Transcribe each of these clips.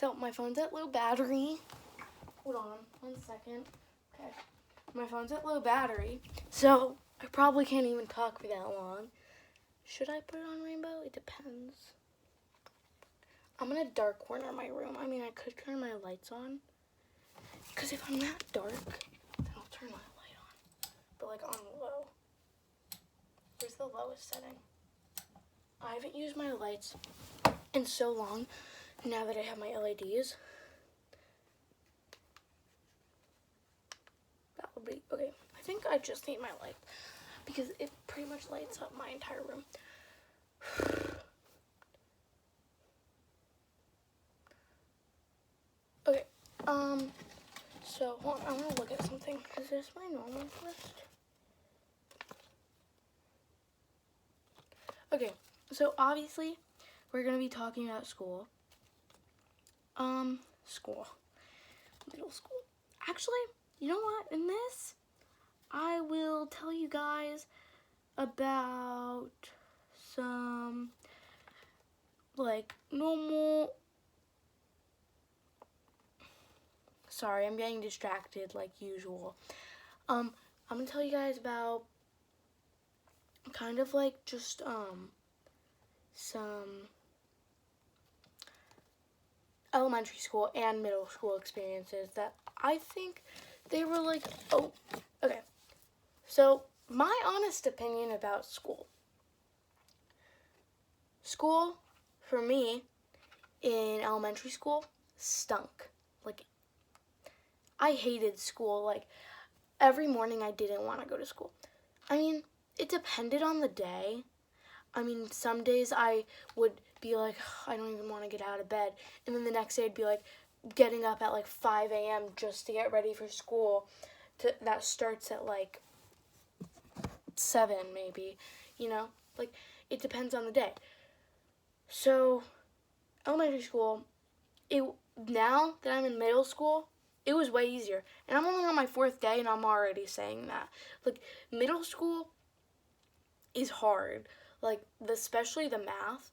So my phone's at low battery. Hold on 1 second. Okay. My phone's at low battery, so I probably can't even talk for that long. Should I put it on rainbow? It depends. I'm in a dark corner of my room. I mean, I could turn my lights on. Because if I'm that dark, then I'll turn my light on. But like on low. Where's the lowest setting? I haven't used my lights in so long now that I have my LEDs. That would be, okay. I think I just need my light because it pretty much lights up my entire room. Okay, so hold on, I want to look at something. Is this my normal list? Okay, so obviously we're going to be talking about school. Middle school. Actually, you know what? In this, I will tell you guys about some, like, normal... Sorry, I'm getting distracted like usual. I'm going to tell you guys about kind of like just, some elementary school and middle school experiences that I think they were like, oh, okay. So, my honest opinion about school. School, for me, in elementary school, stunk. Like, I hated school. Like, every morning I didn't want to go to school. I mean, it depended on the day. I mean, some days I would be like, I don't even want to get out of bed. And then the next day I'd be like getting up at like 5 a.m. just to get ready for school. That starts at like 7 maybe, you know? Like, it depends on the day. So, elementary school, now that I'm in middle school, it was way easier. And I'm only on my 4th day and I'm already saying that. Like, middle school is hard. Like, especially the math.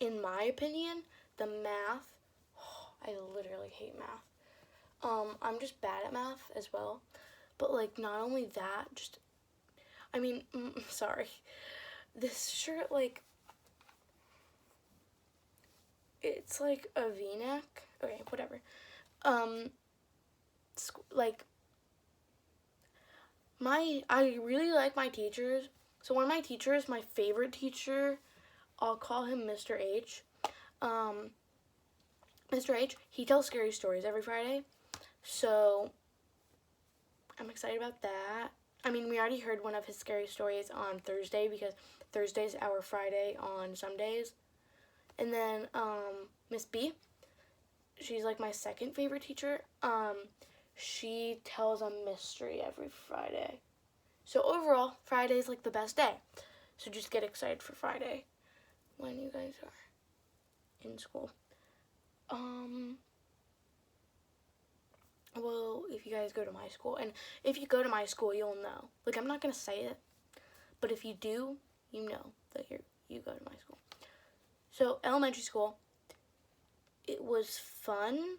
In my opinion, the math, I literally hate math. I'm just bad at math as well. But, like, not only that, just, I mean, sorry. This shirt, like, it's like a V-neck. Okay, whatever. Like, I really like my teachers. So one of my teachers, my favorite teacher, I'll call him Mr. H. Mr. H, he tells scary stories every Friday. So I'm excited about that. I mean, we already heard one of his scary stories on Thursday because Thursday's our Friday on some days. And then Miss B, she's like my second favorite teacher. She tells a mystery every Friday. So overall, Friday's like the best day. So just get excited for Friday when you guys are in school. Well, if you guys go to my school, and if you go to my school, you'll know. Like, I'm not gonna say it, but if you do, you know that you go to my school. So, elementary school, it was fun,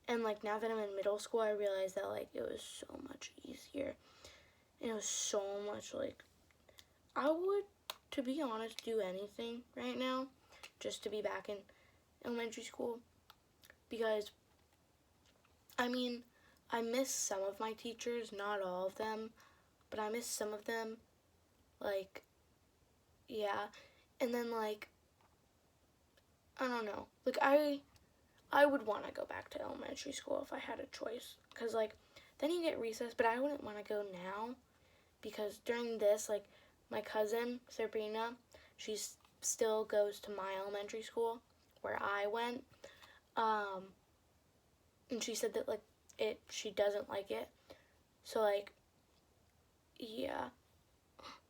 and, like, now that I'm in middle school, I realize that, like, it was so much easier, and it was so much, like, I would, to be honest, do anything right now just to be back in elementary school, because, I mean, I miss some of my teachers, not all of them, but I miss some of them, like, yeah, and then, like, I don't know, like, I would want to go back to elementary school if I had a choice, because, like, then you get recess, but I wouldn't want to go now, because during this, like, my cousin, Sabrina, she still goes to my elementary school, where I went, and she said that, like, she doesn't like it, so, like, yeah,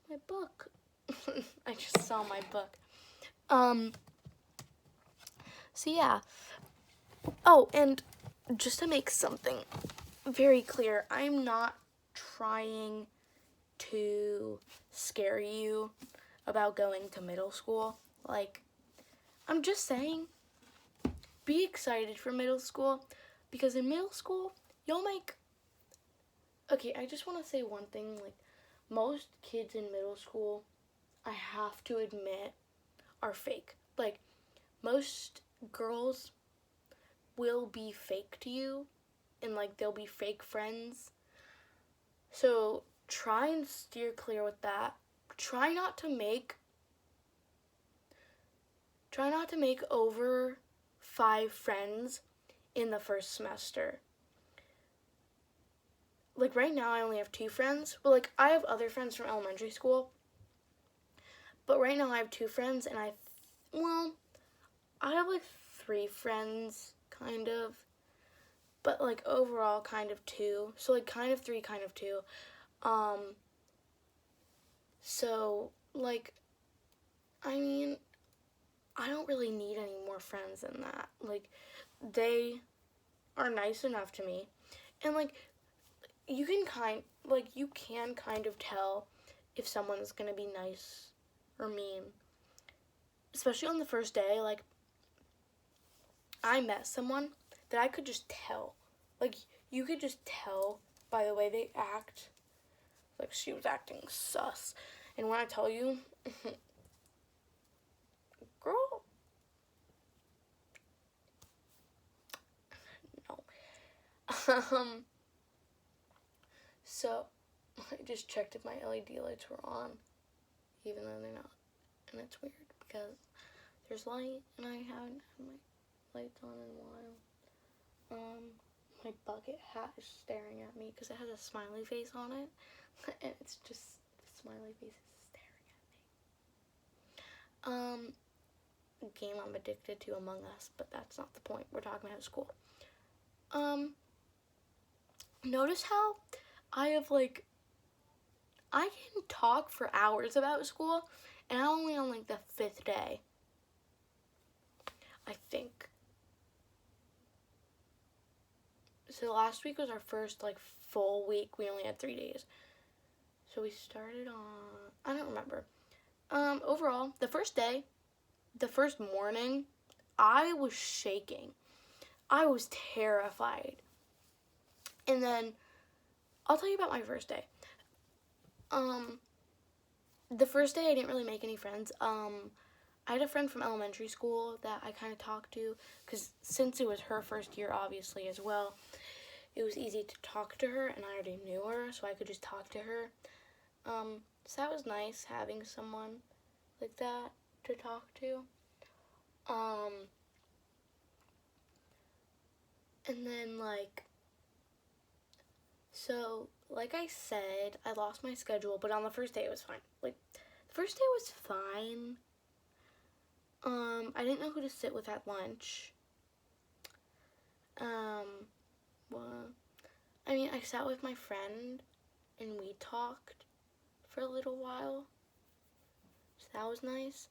my book, I just saw my book, so yeah, oh, and just to make something very clear, I'm not trying to scare you about going to middle school, like, I'm just saying, be excited for middle school, because in middle school, you'll make, okay, I just want to say one thing, like, most kids in middle school, I have to admit, are fake. Like, most girls will be fake to you, and, like, they'll be fake friends. So, try and steer clear with that. Try not to make over 5 friends in the first semester. Like, right now I only have 2 friends, but, like, I have other friends from elementary school, but right now I have 2 friends, and I have, like, 3 friends, kind of, but, like, overall, kind of 2, so, like, kind of 3, kind of 2, so, like, I mean, I don't really need any more friends than that. Like, they are nice enough to me, and, like, you can kind of tell if someone's gonna be nice or mean, especially on the first day. Like, I met someone that I could just tell, like, you could just tell by the way they act, like, she was acting sus, and when I tell you, girl, no. So, I just checked if my LED lights were on, even though they're not, and it's weird, because there's light, and I haven't had my lights on in a while. My bucket hat is staring at me, because it has a smiley face on it, and it's just, the smiley face is staring at me. Game I'm addicted to, Among Us, but that's not the point. We're talking about school. Notice how I can talk for hours about school, and I'm only on, like, the 5th day, I think. So last week was our first, like, full week. We only had 3 days. So we started on, I don't remember. Overall, the first day, the first morning, I was shaking. I was terrified. And then, I'll tell you about my first day. The first day I didn't really make any friends. I had a friend from elementary school that I kind of talked to, because since it was her first year, obviously, as well, it was easy to talk to her, and I already knew her, so I could just talk to her. So that was nice, having someone like that to talk to. And then, like, so, like I said, I lost my schedule, but on the first day it was fine. Like, the first day was fine. I didn't know who to sit with at lunch. Well, I mean, I sat with my friend, and we talked for a little while, so that was nice.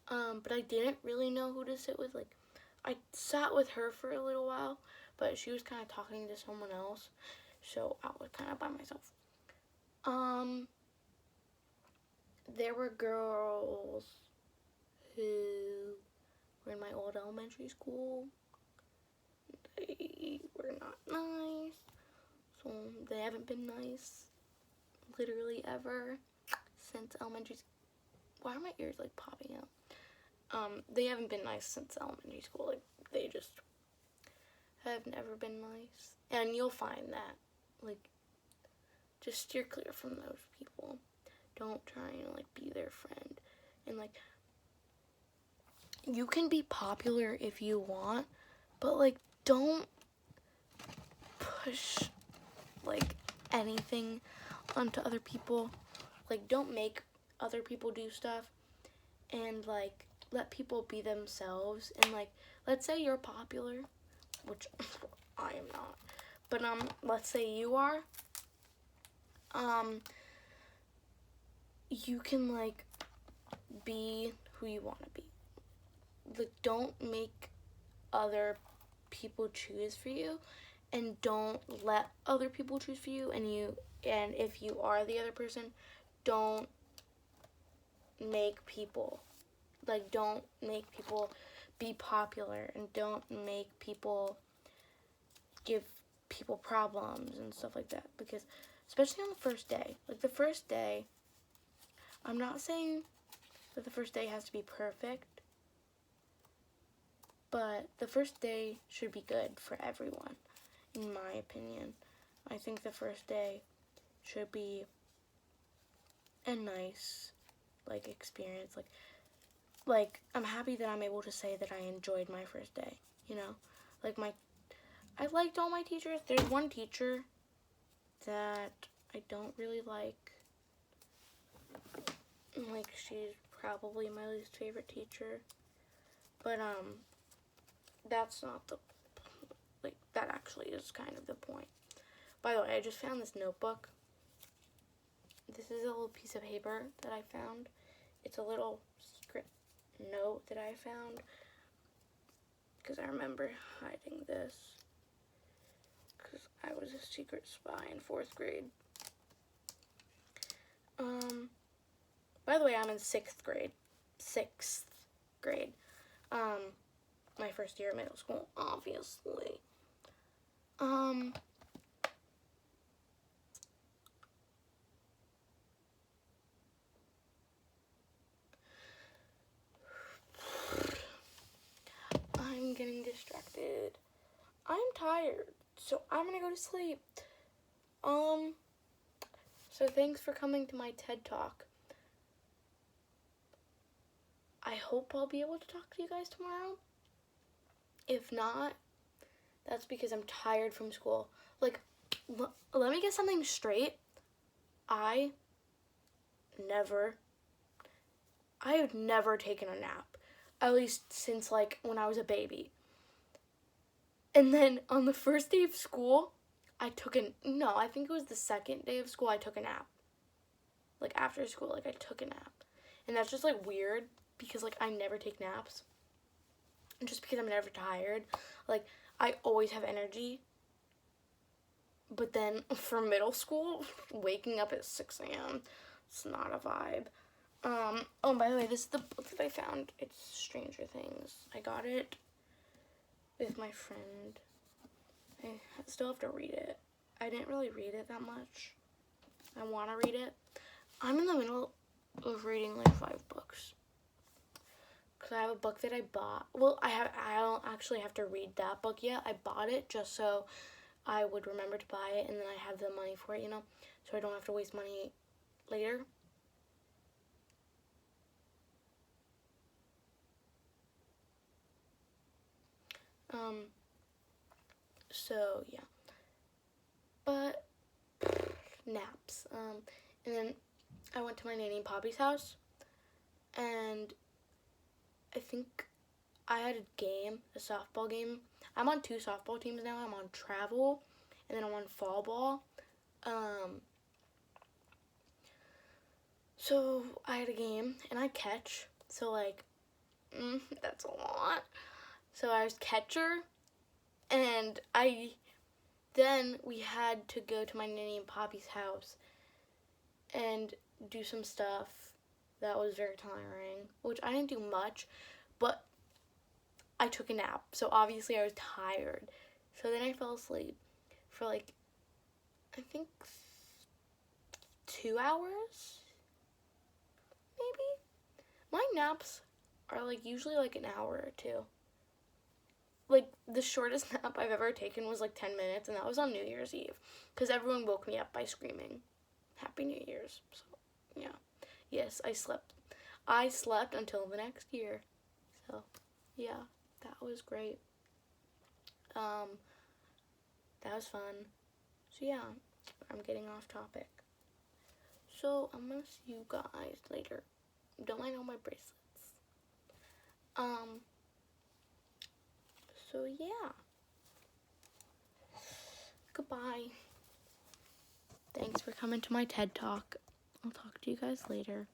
But I didn't really know who to sit with. Like, I sat with her for a little while, but she was kind of talking to someone else, so I was kind of by myself. There were girls who were in my old elementary school. They were not nice, so they haven't been nice literally ever since elementary school. Why are my ears, like, popping out? They haven't been nice since elementary school. Like, they just have never been nice. And you'll find that. Like, just steer clear from those people. Don't try and, like, be their friend. And, like, you can be popular if you want, but, like, don't push, like, anything onto other people. Like, don't make other people do stuff, and, like, let people be themselves. And, like, let's say you're popular, which I am not, but let's say you are. You can, like, be who you want to be. Like, don't make other people choose for you, and don't let other people choose for you. And if you are the other person, don't make people be popular and don't make people give people problems and stuff like that. Because especially on the first day, like the first day, I'm not saying that the first day has to be perfect, but the first day should be good for everyone, in my opinion. I think the first day should be a nice, like, experience. Like I'm happy that I'm able to say that I enjoyed my first day, you know? Like, I liked all my teachers. There's one teacher that I don't really like. Like, she's probably my least favorite teacher. But, that's not the, like, that actually is kind of the point. By the way, I just found this notebook. This is a little piece of paper that I found. It's a little secret note that I found, because I remember hiding this, because I was a secret spy in 4th grade. By the way, I'm in 6th grade. 6th grade. My first year of middle school, obviously. I'm getting distracted. I'm tired, so I'm gonna go to sleep. So thanks for coming to my TED Talk. I hope I'll be able to talk to you guys tomorrow. If not, that's because I'm tired from school. Like, let me get something straight. I have never taken a nap. At least since, like, when I was a baby. And then on the first day of school, I think it was the second day of school, I took a nap. Like, after school, like, I took a nap. And that's just, like, weird, because, like, I never take naps. And just because I'm never tired. Like, I always have energy. But then, for middle school, waking up at 6 a.m., it's not a vibe. Oh, by the way, this is the book that I found. It's Stranger Things. I got it with my friend. I still have to read it. I didn't really read it that much. I want to read it. I'm in the middle of reading like 5 books. Because I have a book that I bought. Well, I don't actually have to read that book yet. I bought it just so I would remember to buy it, and then I have the money for it, you know? So I don't have to waste money later. So yeah. But naps. And then I went to my nanny and Poppy's house, and I think I had a softball game. I'm on 2 softball teams now. I'm on travel, and then I'm on fall ball. So I had a game, and I catch. So, like, that's a lot. So I was catcher, and then we had to go to my nanny and Poppy's house and do some stuff that was very tiring, which I didn't do much, but I took a nap, so obviously I was tired. So then I fell asleep for like, I think 2 hours, maybe? My naps are like usually like an hour or 2. Like, the shortest nap I've ever taken was like 10 minutes, and that was on New Year's Eve, because everyone woke me up by screaming, Happy New Year's. So, yeah. Yes, I slept. I slept until the next year. So, yeah, that was great. That was fun. So, yeah, I'm getting off topic. So, I'm gonna see you guys later. Don't mind all my bracelets. So, yeah. Goodbye. Thanks for coming to my TED Talk. I'll talk to you guys later.